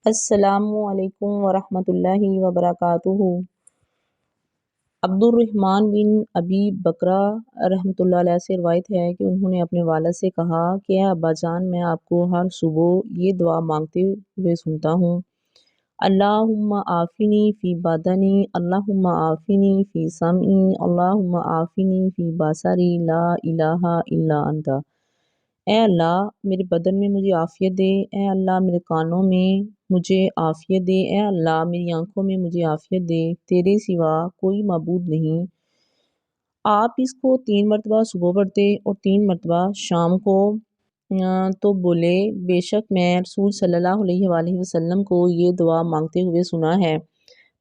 السلام علیکم ورحمۃ اللہ وبرکاتہ۔ عبد الرحمن بن ابی بکرہ رحمۃ اللہ علیہ سے روایت ہے کہ انہوں نے اپنے والد سے کہا کہ اے ابا جان، میں آپ کو ہر صبح یہ دعا مانگتے ہوئے سنتا ہوں: اللہم عافنی فی بدنی، اللہم عافنی فی سمعی، اللہم عافنی فی بصری، لا الہ الا انت۔ اے اللہ میرے بدن میں مجھے عافیت دے، اے اللہ میرے کانوں میں مجھے عافیت دے، اے اللہ میری آنکھوں میں مجھے عافیت دے، تیرے سوا کوئی معبود نہیں۔ آپ اس کو 3 مرتبہ صبح پڑھتے اور 3 مرتبہ شام کو۔ تو بولے، بے شک میں رسول صلی اللہ علیہ وآلہ وسلم کو یہ دعا مانگتے ہوئے سنا ہے،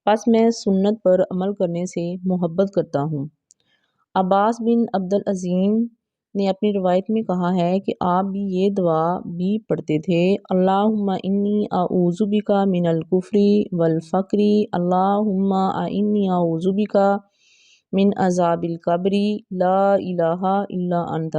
پس میں سنت پر عمل کرنے سے محبت کرتا ہوں۔ عباس بن عبد العظیم نے اپنی روایت میں کہا ہے کہ آپ بھی یہ دعا بھی پڑھتے تھے: اللہم انی اعوذ بک من الکفر والفقر، اللہم انی اعوذ بک من عذاب القبر، لا الہ الا انت۔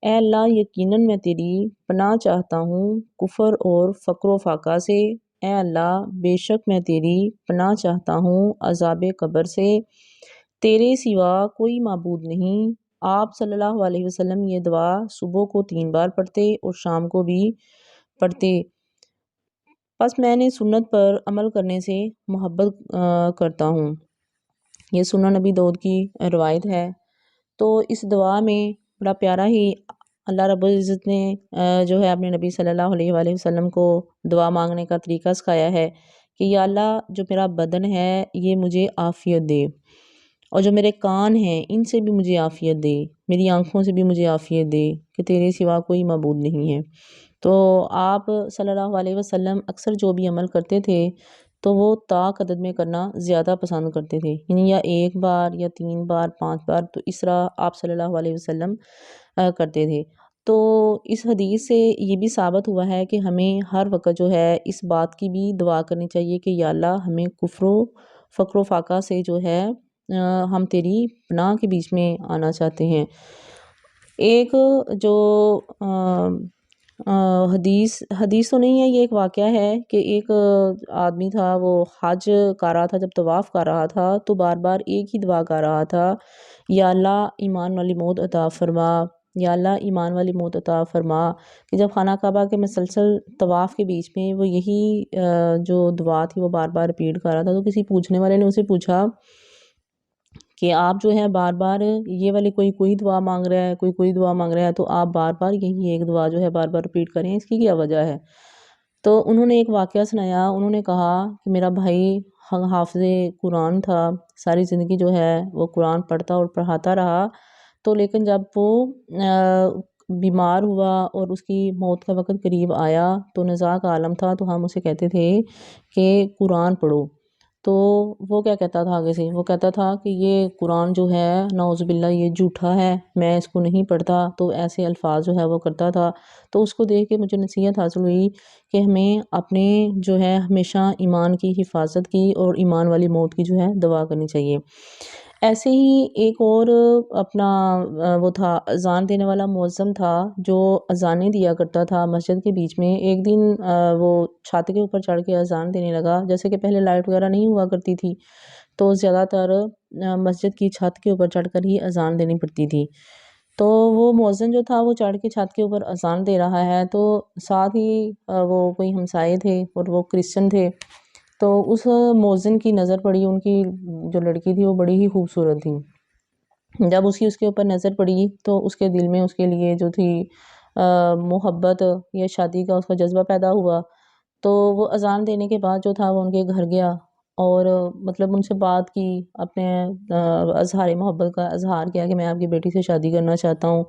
اے اللہ یقیناً میں تیری پناہ چاہتا ہوں کفر اور فقر و فاقہ سے، اے اللہ بے شک میں تیری پناہ چاہتا ہوں عذاب قبر سے، تیرے سوا کوئی معبود نہیں۔ آپ صلی اللہ علیہ وسلم یہ دعا صبح کو 3 بار پڑھتے اور شام کو بھی پڑھتے، پس میں نے سنت پر عمل کرنے سے محبت کرتا ہوں۔ یہ سنن نبی داؤد کی روایت ہے۔ تو اس دعا میں بڑا پیارا ہی اللہ رب العزت نے جو ہے اپنے نبی صلی اللہ علیہ وآلہ وسلم کو دعا مانگنے کا طریقہ سکھایا ہے کہ یا اللہ جو میرا بدن ہے یہ مجھے عافیت دے، اور جو میرے کان ہیں ان سے بھی مجھے عافیت دے، میری آنکھوں سے بھی مجھے عافیت دے کہ تیرے سوا کوئی معبود نہیں ہے۔ تو آپ صلی اللہ علیہ وسلم اکثر جو بھی عمل کرتے تھے تو وہ طاق عدد میں کرنا زیادہ پسند کرتے تھے، یعنی یا 1 بار یا 3 بار 5 بار، تو اس طرح آپ صلی اللہ علیہ وسلم کرتے تھے۔ تو اس حدیث سے یہ بھی ثابت ہوا ہے کہ ہمیں ہر وقت جو ہے اس بات کی بھی دعا کرنی چاہیے کہ یا اللہ ہمیں کفر و فقر و فاقہ سے جو ہے ہم تیری پناہ کے بیچ میں آنا چاہتے ہیں۔ ایک جو حدیث تو نہیں ہے، یہ ایک واقعہ ہے کہ ایک آدمی تھا، وہ حج کر رہا تھا، جب طواف کر رہا تھا تو بار بار ایک ہی دعا کر رہا تھا: یا اللہ ایمان والی موت عطا فرما، یا اللہ ایمان والی موت عطا فرما۔ کہ جب خانہ کعبہ کے مسلسل طواف کے بیچ میں وہ یہی جو دعا تھی وہ بار بار ریپیٹ کر رہا تھا، تو کسی پوچھنے والے نے اسے پوچھا کہ آپ جو ہے بار بار یہ والی کوئی دعا مانگ رہا ہے، کوئی دعا مانگ رہا ہے، تو آپ بار بار یہی ایک دعا جو ہے بار بار ریپیٹ کریں، اس کی کیا وجہ ہے؟ تو انہوں نے ایک واقعہ سنایا۔ انہوں نے کہا کہ میرا بھائی حافظ قرآن تھا، ساری زندگی جو ہے وہ قرآن پڑھتا اور پڑھاتا رہا، تو لیکن جب وہ بیمار ہوا اور اس کی موت کا وقت قریب آیا تو نزاع کا عالم تھا، تو ہم اسے کہتے تھے کہ قرآن پڑھو۔ تو وہ کیا کہتا تھا آگے سے؟ وہ کہتا تھا کہ یہ قرآن جو ہے نعوذ باللہ یہ جھوٹا ہے، میں اس کو نہیں پڑھتا، تو ایسے الفاظ جو ہے وہ کرتا تھا۔ تو اس کو دیکھ کے مجھے نصیحت حاصل ہوئی کہ ہمیں اپنے جو ہے ہمیشہ ایمان کی حفاظت کی اور ایمان والی موت کی جو ہے دعا کرنی چاہیے۔ ایسے ہی ایک اور اپنا وہ تھا اذان دینے والا مؤذن تھا جو اذانیں دیا کرتا تھا مسجد کے بیچ میں۔ ایک دن وہ چھت کے اوپر چڑھ کے اذان دینے لگا، جیسے کہ پہلے لائٹ وغیرہ نہیں ہوا کرتی تھی تو زیادہ تر مسجد کی چھت کے اوپر چڑھ کر ہی اذان دینی پڑتی تھی۔ تو وہ مؤذن جو تھا وہ چڑھ کے چھت کے اوپر اذان دے رہا ہے، تو ساتھ ہی وہ کوئی ہمسائے تھے اور وہ کرسچن تھے، تو اس مؤذن کی نظر پڑی، ان کی جو لڑکی تھی وہ بڑی ہی خوبصورت تھی۔ جب اس کے اوپر نظر پڑی تو اس کے دل میں اس کے لیے جو تھی محبت یا شادی کا اس کا جذبہ پیدا ہوا۔ تو وہ اذان دینے کے بعد جو تھا وہ ان کے گھر گیا اور مطلب ان سے بات کی، اپنے اظہار محبت کا اظہار کیا کہ میں آپ کی بیٹی سے شادی کرنا چاہتا ہوں۔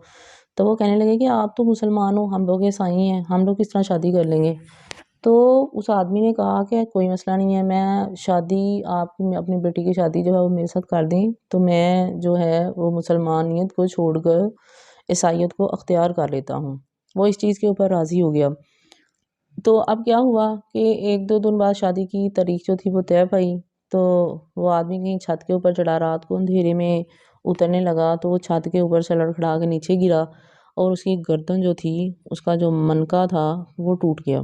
تو وہ کہنے لگے کہ آپ تو مسلمان ہو، ہم لوگ عیسائی ہیں، ہم لوگ کس طرح شادی کر لیں گے؟ تو اس آدمی نے کہا کہ کوئی مسئلہ نہیں ہے، میں شادی آپ اپنی بیٹی کی شادی جو ہے وہ میرے ساتھ کر دیں تو میں جو ہے وہ مسلمانیت کو چھوڑ کر عیسائیت کو اختیار کر لیتا ہوں۔ وہ اس چیز کے اوپر راضی ہو گیا۔ تو اب کیا ہوا کہ 1-2 دن بعد شادی کی تاریخ جو تھی وہ طے پائی، تو وہ آدمی کہیں چھت کے اوپر چڑھا، رات کو اندھیرے میں اترنے لگا تو وہ چھت کے اوپر سے لڑکھڑا کے نیچے گرا اور اس کی گردن جو تھی، اس کا جو منکا تھا وہ ٹوٹ گیا۔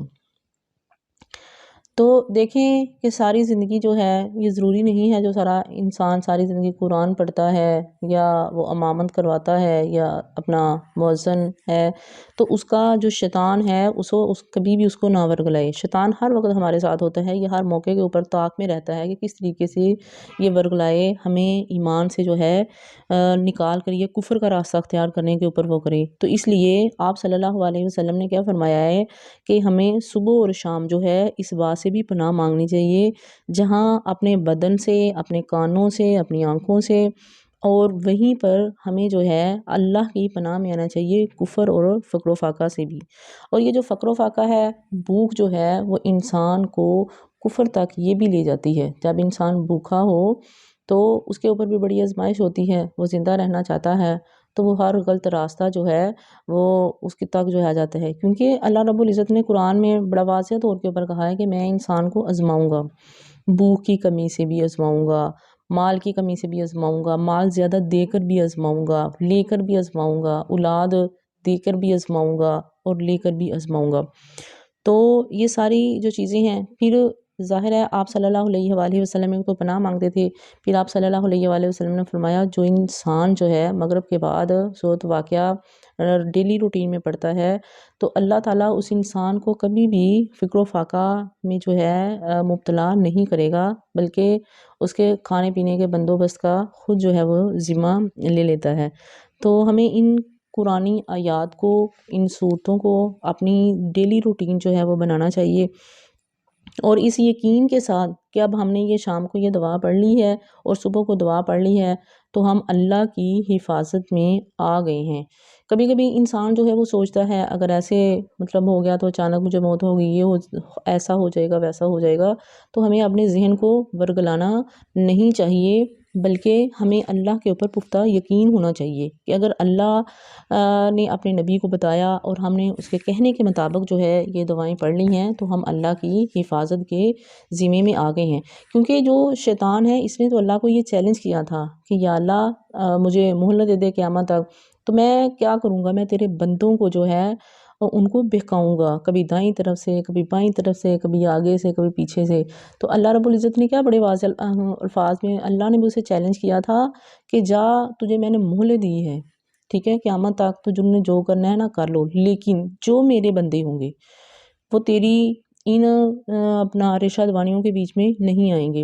تو دیکھیں کہ ساری زندگی جو ہے یہ ضروری نہیں ہے جو سارا انسان ساری زندگی قرآن پڑھتا ہے یا وہ امامت کرواتا ہے یا اپنا مؤذن ہے تو اس کا جو شیطان ہے کبھی بھی اس کو نہ ورگلائے۔ شیطان ہر وقت ہمارے ساتھ ہوتا ہے، یہ ہر موقع کے اوپر طاق میں رہتا ہے کہ کس طریقے سے یہ ورگلائے، ہمیں ایمان سے جو ہے نکال کر یہ کفر کا راستہ اختیار کرنے کے اوپر وہ کرے۔ تو اس لیے آپ صلی اللہ علیہ وسلم نے کیا فرمایا ہے کہ ہمیں صبح اور شام جو ہے اس بات سے بھی پناہ مانگنی چاہیے جہاں اپنے بدن سے، اپنے کانوں سے، اپنی آنکھوں سے، اور وہیں پر ہمیں جو ہے اللہ کی پناہ میں آنا چاہیے کفر اور فقر و فاقہ سے بھی۔ اور یہ جو فقر و فاقہ ہے، بھوک جو ہے وہ انسان کو کفر تک یہ بھی لے جاتی ہے۔ جب انسان بھوکا ہو تو اس کے اوپر بھی بڑی آزمائش ہوتی ہے، وہ زندہ رہنا چاہتا ہے تو وہ ہر غلط راستہ جو ہے وہ اس کی تک جو آ جاتا ہے، کیونکہ اللہ رب العزت نے قرآن میں بڑا واضح طور کے اوپر کہا ہے کہ میں انسان کو آزماؤں گا، بھوک کی کمی سے بھی آزماؤں گا، مال کی کمی سے بھی آزماؤں گا، مال زیادہ دے کر بھی آزماؤں گا، لے کر بھی آزماؤں گا، اولاد دے کر بھی آزماؤں گا اور لے کر بھی آزماؤں گا۔ تو یہ ساری جو چیزیں ہیں، پھر ظاہر ہے آپ صلی اللہ علیہ وآلہ وسلم کو پناہ مانگتے تھے، پھر آپ صلی اللہ علیہ وآلہ وسلم نے فرمایا جو انسان جو ہے مغرب کے بعد صورت واقعہ ڈیلی روٹین میں پڑھتا ہے تو اللہ تعالیٰ اس انسان کو کبھی بھی فکر و فاقہ میں جو ہے مبتلا نہیں کرے گا، بلکہ اس کے کھانے پینے کے بندوبست کا خود جو ہے وہ ذمہ لے لیتا ہے۔ تو ہمیں ان قرآنی آیات کو، ان صورتوں کو اپنی ڈیلی روٹین جو ہے وہ بنانا چاہیے، اور اس یقین کے ساتھ کہ اب ہم نے یہ شام کو یہ دعا پڑھ لی ہے اور صبح کو دعا پڑھ لی ہے تو ہم اللہ کی حفاظت میں آ گئے ہیں۔ کبھی کبھی انسان جو ہے وہ سوچتا ہے اگر ایسے مطلب ہو گیا تو اچانک مجھے موت ہوگی، ایسا ہو جائے گا، ویسا ہو جائے گا، تو ہمیں اپنے ذہن کو ورگلانا نہیں چاہیے، بلکہ ہمیں اللہ کے اوپر پختہ یقین ہونا چاہیے کہ اگر اللہ نے اپنے نبی کو بتایا اور ہم نے اس کے کہنے کے مطابق جو ہے یہ دعائیں پڑھ لی ہیں تو ہم اللہ کی حفاظت کے ذمے میں آ گئے ہیں۔ کیونکہ جو شیطان ہے اس نے تو اللہ کو یہ چیلنج کیا تھا کہ یا اللہ مجھے مہلت دے دے قیامت تک، تو میں کیا کروں گا، میں تیرے بندوں کو جو ہے ان کو بہکاؤں گا، کبھی دائیں طرف سے، کبھی بائیں طرف سے، کبھی آگے سے، کبھی پیچھے سے۔ تو اللہ رب العزت نے کیا بڑے واضح الفاظ میں اللہ نے بھی اسے چیلنج کیا تھا کہ جا، تجھے میں نے مہلت دی ہے، ٹھیک ہے، قیامت تک تو جن نے جو کرنا ہے نا کر لو، لیکن جو میرے بندے ہوں گے وہ تیری ان اپنا رشا دوانیوں کے بیچ میں نہیں آئیں گے،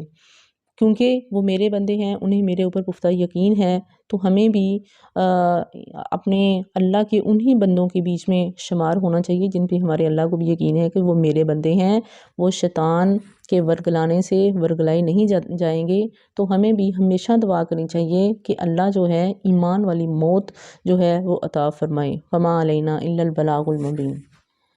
کیونکہ وہ میرے بندے ہیں، انہیں میرے اوپر پختہ یقین ہے۔ تو ہمیں بھی اپنے اللہ کے انہی بندوں کے بیچ میں شمار ہونا چاہیے جن پہ ہمارے اللہ کو بھی یقین ہے کہ وہ میرے بندے ہیں، وہ شیطان کے ورگلانے سے ورگلائے نہیں جائیں گے۔ تو ہمیں بھی ہمیشہ دعا کرنی چاہیے کہ اللہ جو ہے ایمان والی موت جو ہے وہ عطا فرمائے۔ فما علینا الا البلاغ المبین۔